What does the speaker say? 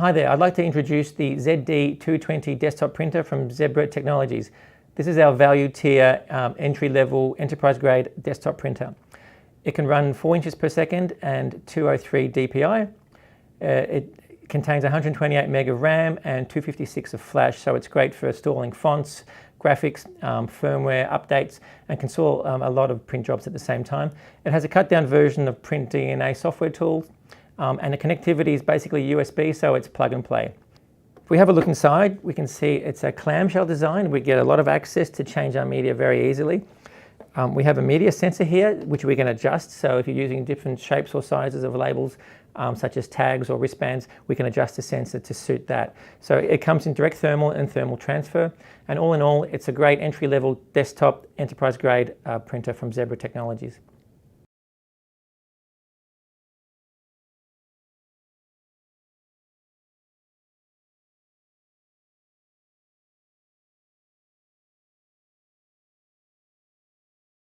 Hi there, I'd like to introduce the ZD220 desktop printer from Zebra Technologies. This is our value tier entry-level enterprise-grade desktop printer. It can run 4 inches per second and 203 DPI. It contains 128 meg of RAM and 256 of flash, so it's great for installing fonts, graphics, firmware updates, and can install a lot of print jobs at the same time. It has a cut-down version of Print DNA software tools, and the connectivity is basically USB, so it's plug and play. If we have a look inside, we can see it's a clamshell design. We get a lot of access to change our media very easily. We have a media sensor here, which we can adjust. So if you're using different shapes or sizes of labels, such as tags or wristbands, we can adjust the sensor to suit that. So it comes in direct thermal and thermal transfer. And all in all, it's a great entry-level desktop enterprise-grade printer from Zebra Technologies.